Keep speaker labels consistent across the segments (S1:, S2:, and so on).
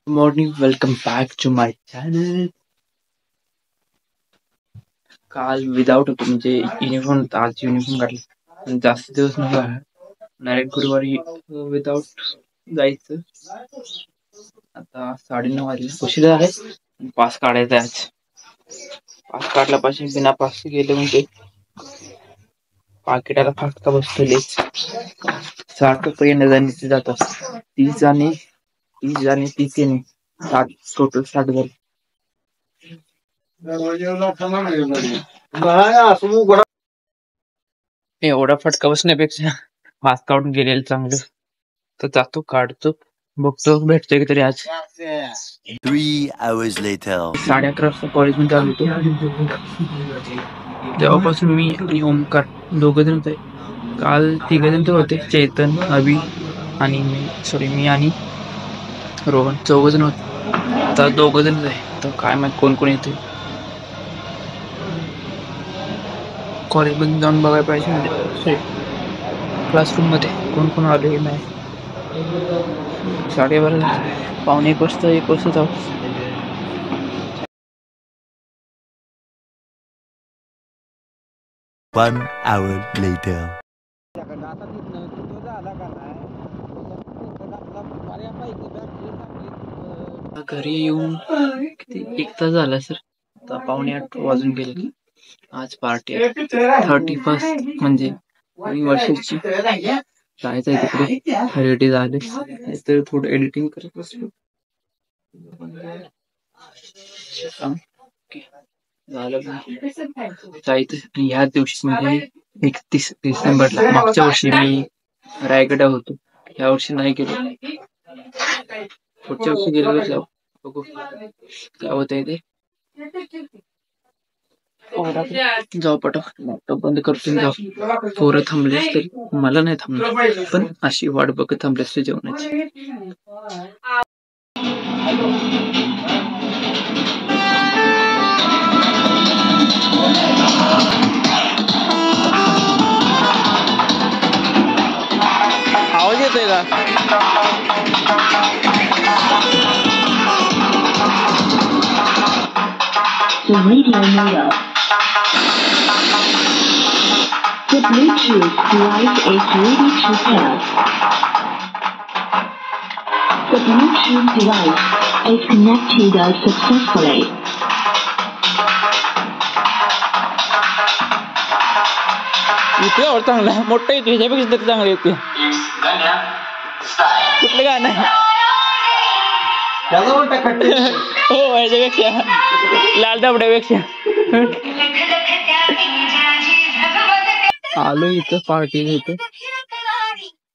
S1: Morning, welcome back to my channel. काल without होतो म्हणजे युनिफॉर्म, आज युनिफॉर्म काढला. जास्त दिवस नको डायरेक्ट गुरुवारी विदाऊट जायचं. आता 9:30 वाजले, उशीर आहे. पास काढायचा आज. पास काढला पाहिजे, बिना पास गेले म्हणजे पाकिटाला फटका बसतो. सारखं पहिल्यांदा जाणीचे जात असत. 30 आणि 30 येणे 60, टोटल 60 झाले. एवढा फटका बसण्यापेक्षा पास काढून गेलेलं चांगलं. तर जातो, काढतो, बघतो भेटतोय की तरी. आज
S2: 3 hours later.
S1: 11:30 वाजता कॉलेज मध्ये आलो होतो. तेव्हापासून मी आणि ओमकार दोघ जण होते. काल 3 जण तर होते, चेतन, अभि आणि मी आणि रोहन 4 जण होते. आता 2 जण आहे. तर काय माहित कोण कोण येते. कॉलेज मध्ये जाऊन बघायला पाहिजे, म्हणजे क्लासरूम मध्ये कोण कोण आले नाही. 12:30, 1:15, 1 वाजता जाऊ.
S2: 1 hour later.
S1: घरी येऊन किती 1 तास झाला सर. आता 7:45 वाजून गेले. आज पार्टी 31st म्हणजे नवीन वर्षाची. जायचंय तिकडे, रेडी झाले तर थोडं एडिटिंग करत बसलो. झालं जायचं. ह्या दिवशी म्हणजे 31 डिसेंबरला. मागच्या वर्षी मी रायगडा होतो, या वर्षी नाही गेलो. पुढच्या वर्षी गेलो तर जाऊ, बघू काय होतंय ते. जाऊ पटक, लॅपटॉप बंद करतो जाऊ. पोरं थांबलेस तरी मला नाही थांबणार, पण अशी वाट बघत थांबलेस तर जेवणाची. आवाज येतोय का?
S3: The radio mode up. The Bluetooth device is ready to pair. The Bluetooth device is connected successfully.
S1: इथे आवड चांगला मोठा येतो, ह्याच्यापेक्षा तरी चांगलं येते. कुठलं गाणं आहे? हो, ह्याच्यापेक्षा, लाल दाबड्यापेक्षा. आलो इथं पार्टी इथं.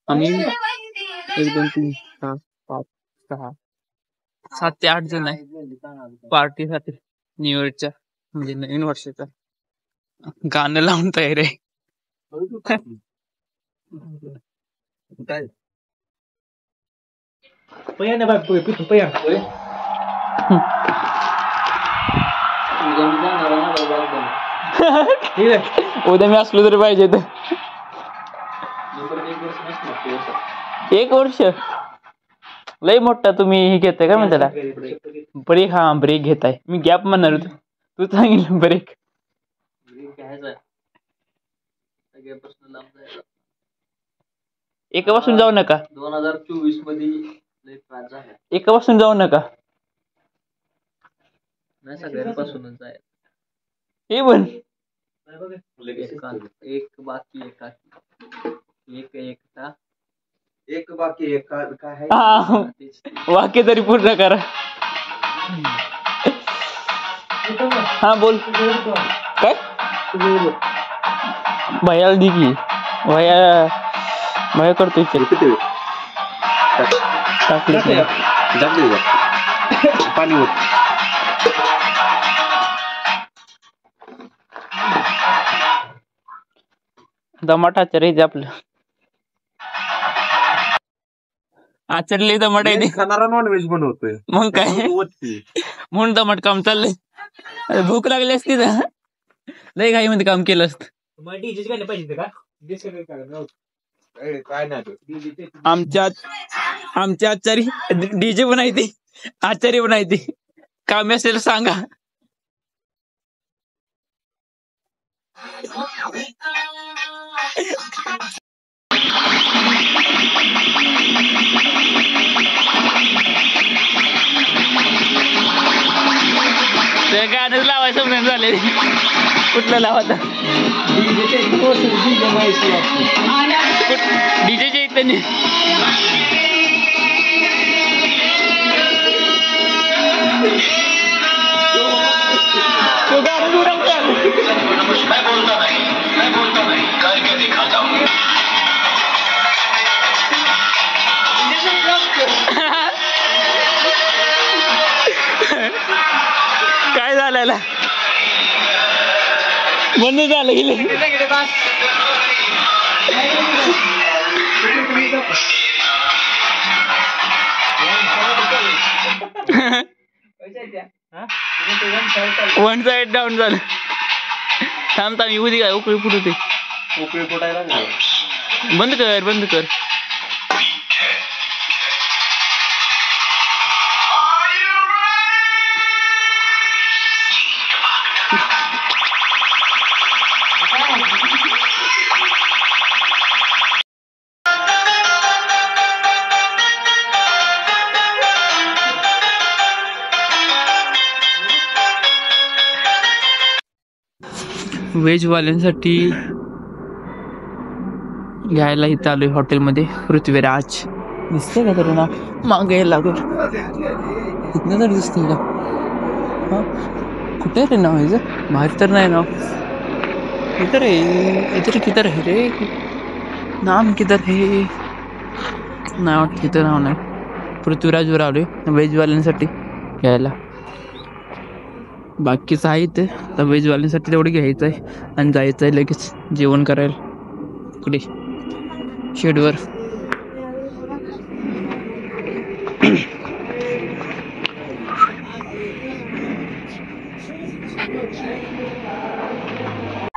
S1: आम्ही 1 2 3 4 5 6 7 ते 8 जण आहे पार्टीसाठी. न्यू इयरच्या म्हणजे नवीन वर्षाचा. गाणं लावून तयार आहे. उद्या मी असलो तरी पाहिजे. 1 वर्ष लय मोठा तुम्ही हे घेताय का म्हणते त्याला ब्रेक? हा, ब्रेक घेताय. मी गॅप म्हणणार होतो, तू सांगितलं ब्रेक. एकापासून जाऊ नका. 2024 मध्ये एकापासून जाऊ नका. सगळ्यांपासूनच आहे हे पण. एक बाकी एक काय वाक्य तरी पूर्ण करा. हा बोल. काय भैयाला दे की. भैया करतो इच्छा पाणी होत. दमाट आचार्य आपलं. आचार्य दमाट आहे, खाणारा नॉनव्हेज बनवतोय. मग काय म्हणून दमाट काम चाललंय. भूक लागली असती ना, लय घाई मध्ये काम केलं असतं. आमच्या आचारी डीजे पण आहे ते. आचार्य पण आहे ते. काम्य असेल सांगा. ते गाणंच लावायचं म्हणून झाले. कुठलं लावायचं? डीजेच्या इथे तो गाणं उडवतात.
S4: मैं बोलता नहीं करके दिखाता हूँ.
S1: काय झालेला बंद झालं गेले. वन साइड डाऊन झालं. थांब येऊ दे. काय उकळी फुटते.
S5: उकळी फुटायला
S1: बंद कर. व्हेजवाल्यांसाठी घ्यायला इथं आलोय हॉटेलमध्ये. पृथ्वीराज दिसतंय का तरी ना मागे यायला लागेल. कुठनं तरी दिसतंय का? हा कुठे रे नाव ह्याचं? बाहेर तर नाही नाव. किधर है रे? नाम किधर है? नाही वाटतं इथं नाव नाही. पृथ्वीराजवर आलोय व्हेजवाल्यांसाठी घ्यायला. बाकीचं आहे ते तर व्हेजवाल्यांसाठी तेवढं घ्यायचं आहे आणि जायचं आहे लगेच जेवण करायला इकडे शेडवर.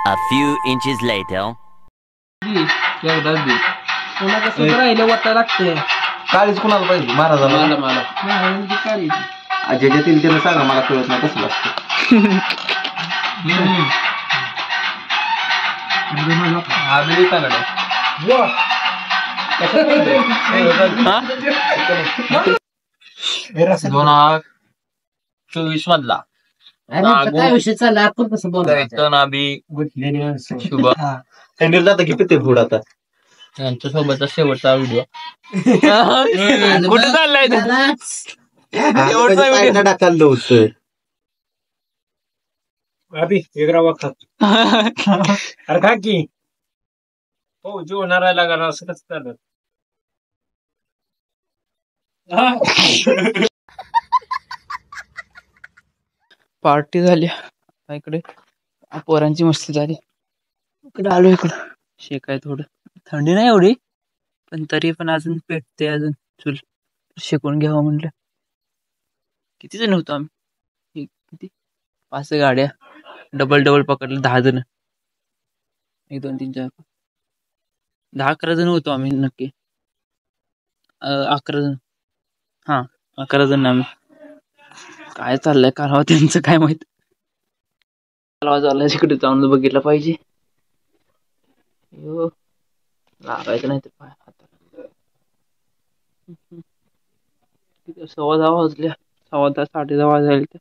S2: A few inches later.
S1: राहिलं वाटा लागतंय.
S5: काळीच कुणाला पाहिजे? महाराजाला.
S1: मला
S5: ज्याच्यातील त्याला सांगा, मला कळत नाही कसं असतं.
S1: $2024 मधला
S6: काय विषय चालला आपण कसं बोलायचं?
S1: शुभ
S5: थंडीला जातं की पिते फूड आता.
S1: यांच्या सोबतचा शेवटचा व्हिडिओ. कुठे चाललाय
S5: टाकायला होतं.
S6: अभि वेगळा वागतात. अरे का की हो जेवणार लागला असं कसं चालत.
S1: पार्टी झाली इकडे. पोरांची मस्ती झाली. इकडे आलो. इकडं शेकाय थोडं. थंडी नाही एवढी पण तरी पण अजून पेटते. अजून चूल शेकून घ्यावं म्हणलं. किती जण होतो आम्ही? किती 5 गाड्या डबल पकडलं. 10 जण. 1 2 3 4 10-11 जण होतो आम्ही नक्की. 11 जण. हा 11 जण आम्ही. काय चाललंय कालवा त्यांचं काय माहित. कालवा चाललाय तिकडे जाऊन बघितलं पाहिजे. लागायचं नाही ते पाय हाताला. 10:15 वाजल्या. 10:15 10:30 वाजायला.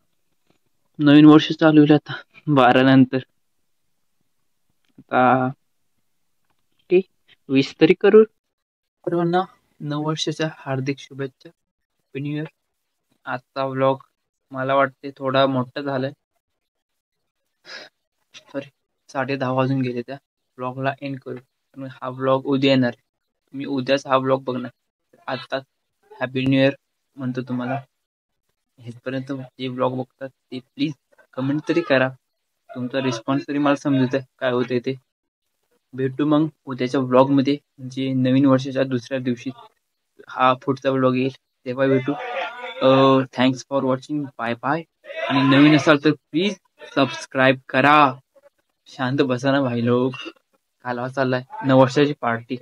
S1: नवीन वर्ष चालू होईल आता 12 नंतर. आता 20 तरी करू. सर्वांना नववर्षाच्या हार्दिक शुभेच्छा. Happy new year. आजचा व्लॉग मला वाटते थोडा मोठा झालाय. सॉरी 10:30 वाजून गेले. त्या व्लॉगला एंड करू. हा व्लॉग उद्या येणार. तुम्ही उद्याच हा व्लॉग बघणार. आत्ताच हॅपी न्यू इयर म्हणतो तुम्हाला. हेपर्यंत जे व्लॉग बघतात ते प्लीज कमेंट तरी करा. तुमचा रिस्पॉन्स तरी मला समजत आहे काय होते ते. भेटू मग उद्याच्या व्लॉगमध्ये. म्हणजे नवीन वर्षाच्या दुसऱ्या दिवशी हा पुढचा व्लॉग येईल तेव्हा भेटू. Thanks for watching. Bye bye. आणि नवीन असाल तर प्लीज सबस्क्राईब करा. शांत बसा ना भाई लोक. कालवा चाललाय नववर्षाची पार्टी.